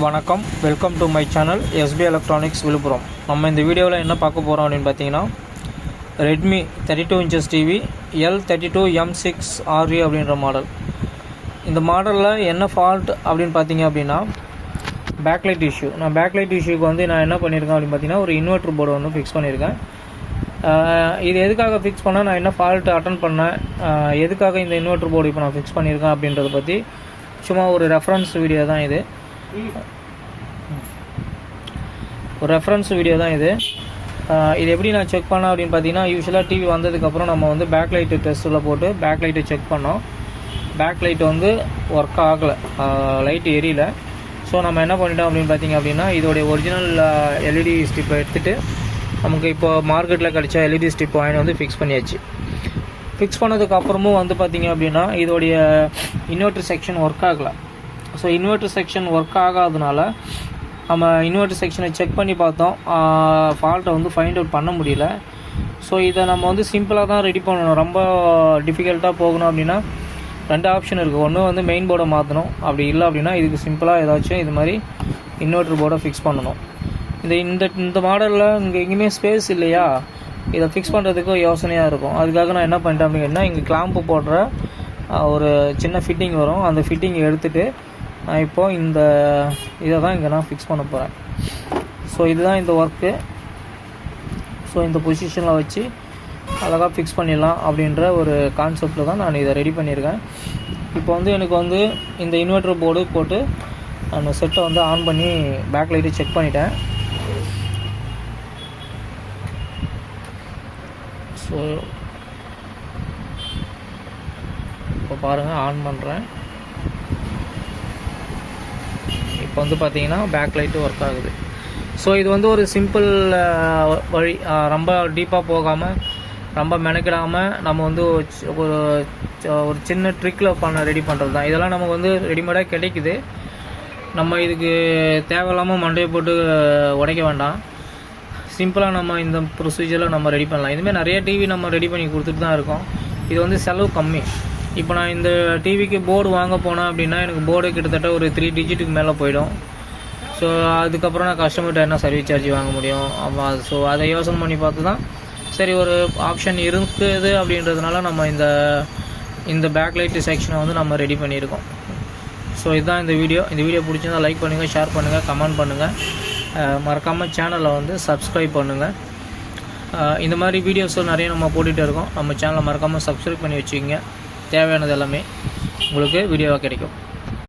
வணக்கம், welcome to my channel SP electronics Villupuram. நம்ம இந்த வீடியோவில் என்ன பார்க்க போகிறோம் அப்படின்னு பார்த்தீங்கன்னா, Redmi 32 inches TV L32M6 RE அப்படின்ற மாடல். இந்த மாடலில் என்ன ஃபால்ட் அப்படின்னு பார்த்தீங்க அப்படின்னா, பேக்லைட் இஷ்யூ. நான் பேக்லைட் இஷ்யூக்கு வந்து நான் என்ன பண்ணியிருக்கேன் அப்படின்னு பார்த்தீங்கன்னா, ஒரு இன்வெர்டர் போர்டு ஒன்று ஃபிக்ஸ் பண்ணியிருக்கேன். இது எதுக்காக ஃபிக்ஸ் பண்ணால், நான் என்ன ஃபால்ட் அட்டன் பண்ணேன், எதுக்காக இந்த இன்வெர்டர் போர்டு இப்போ நான் ஃபிக்ஸ் பண்ணியிருக்கேன் அப்படின்றத பற்றி சும்மா ஒரு ரெஃபரன்ஸ் வீடியோ தான் இது. ஒரு ரெஃபரன்ஸ் வீடியோ தான் இது. இது எப்படி நான் செக் பண்ணேன் அப்படின்னு பார்த்தீங்கன்னா, யூஸ்வலாக டிவி வந்ததுக்கப்புறம் நம்ம வந்து பேக்லைட்டு டெஸ்ட்டில் போட்டு பேக்லைட்டை செக் பண்ணோம். பேக்லைட் வந்து ஒர்க் ஆகலை, லைட் எரியல. ஸோ நம்ம என்ன பண்ணிட்டோம் அப்படின்னு பார்த்தீங்க அப்படின்னா, இதோடைய ஒரிஜினல் எல்இடி ஸ்டிப்பை எடுத்துகிட்டு நமக்கு இப்போ மார்க்கெட்டில் கிடைச்ச எல்இடி ஸ்டிப் வாங்கி வந்து ஃபிக்ஸ் பண்ணியாச்சு. ஃபிக்ஸ் பண்ணதுக்கப்புறமும் வந்து பார்த்திங்க அப்படின்னா, இதோடைய இன்வெர்டர் செக்ஷன் ஒர்க் ஆகலை. ஸோ இன்வெர்டர் செக்ஷன் ஒர்க் ஆகாதனால நம்ம இன்வெர்டர் செக்ஷனை செக் பண்ணி பார்த்தோம், ஃபால்ட்டை வந்து ஃபைண்ட் அவுட் பண்ண முடியல. ஸோ இதை நம்ம வந்து சிம்பிளாக தான் ரெடி பண்ணணும். ரொம்ப டிஃபிகல்ட்டாக போகணும் அப்படின்னா ரெண்டு ஆப்ஷன் இருக்குது. ஒன்று வந்து மெயின் போர்டை மாற்றணும், அப்படி இல்லை அப்படின்னா இதுக்கு சிம்பிளாக ஏதாச்சும் இது மாதிரி இன்வெர்டர் போர்டை ஃபிக்ஸ் பண்ணணும். இந்த மாடலில் இங்கே எங்கேயுமே ஸ்பேஸ் இல்லையா, இதை ஃபிக்ஸ் பண்ணுறதுக்கு யோசனையாக இருக்கும். அதுக்காக நான் என்ன பண்ணிட்டேன் அப்படின்னா, இங்கே கிளாம்பு போடுற ஒரு சின்ன ஃபிட்டிங் வரும், அந்த ஃபிட்டிங் எடுத்துகிட்டு நான் இப்போது இதை தான் இங்கே நான் ஃபிக்ஸ் பண்ண போகிறேன். ஸோ இதுதான் இந்த ஒர்க்கு. ஸோ இந்த பொசிஷனில் வச்சு அழகாக ஃபிக்ஸ் பண்ணிடலாம் அப்படின்ற ஒரு கான்செப்டில் தான் நான் இதை ரெடி பண்ணியிருக்கேன். இப்போ வந்து எனக்கு வந்து இந்த இன்வெர்டர் போர்டு போட்டு நான் செட்டை வந்து ஆன் பண்ணி பேக் லைட்டை செக் பண்ணிட்டேன். ஸோ இப்போ பாருங்கள், ஆன் பண்ணுறேன். இப்போ வந்து பார்த்தீங்கன்னா பேக் லைட்டு ஒர்க் ஆகுது. ஸோ இது வந்து ஒரு சிம்பிள் வழி, ரொம்ப டீப்பாக போகாமல் ரொம்ப மெனக்கிடாமல் நம்ம வந்து ஒரு சின்ன ட்ரிக்கில் ரெடி பண்ணுறது தான். இதெல்லாம் நமக்கு வந்து ரெடிமேடாக கிடைக்குது. நம்ம இதுக்கு தேவையில்லாமல் மண்டையை போட்டு உடைக்க வேண்டாம். சிம்பிளாக நம்ம இந்த ப்ரொசீஜரில் நம்ம ரெடி பண்ணலாம். இதுமாதிரி நிறைய டிவி நம்ம ரெடி பண்ணி கொடுத்துட்டு தான் இருக்கோம். இது வந்து செலவு கம்மி. இப்போ நான் இந்த டிவிக்கு போர்டு வாங்க போனேன் அப்படின்னா, எனக்கு போர்டு கிட்டத்தட்ட ஒரு 3 டிஜிட்டுக்கு மேலே போயிடும். ஸோ அதுக்கப்புறம் நான் கஸ்டமர்கிட்ட என்ன சர்வீஸ் சார்ஜ் வாங்க முடியும். ஸோ அதை யோசனை பண்ணி பார்த்து தான் சரி ஒரு ஆப்ஷன் இருக்குது அப்படின்றதுனால நம்ம இந்த பேக்லைட் செக்ஷனை வந்து நம்ம ரெடி பண்ணியிருக்கோம். ஸோ இதுதான் இந்த வீடியோ பிடிச்சிருந்தா லைக் பண்ணுங்கள், ஷேர் பண்ணுங்கள், கமெண்ட் பண்ணுங்கள். மறக்காமல் சேனலை வந்து சப்ஸ்கிரைப் பண்ணுங்கள். இந்த மாதிரி வீடியோஸ் நிறைய நம்ம போட்டுகிட்டே இருக்கோம். நம்ம சேனலை மறக்காமல் சப்ஸ்கிரைப் பண்ணி வச்சுக்கிங்க. தேவையானது எல்லாமே உங்களுக்கு வீடியோவாக கிடைக்கும்.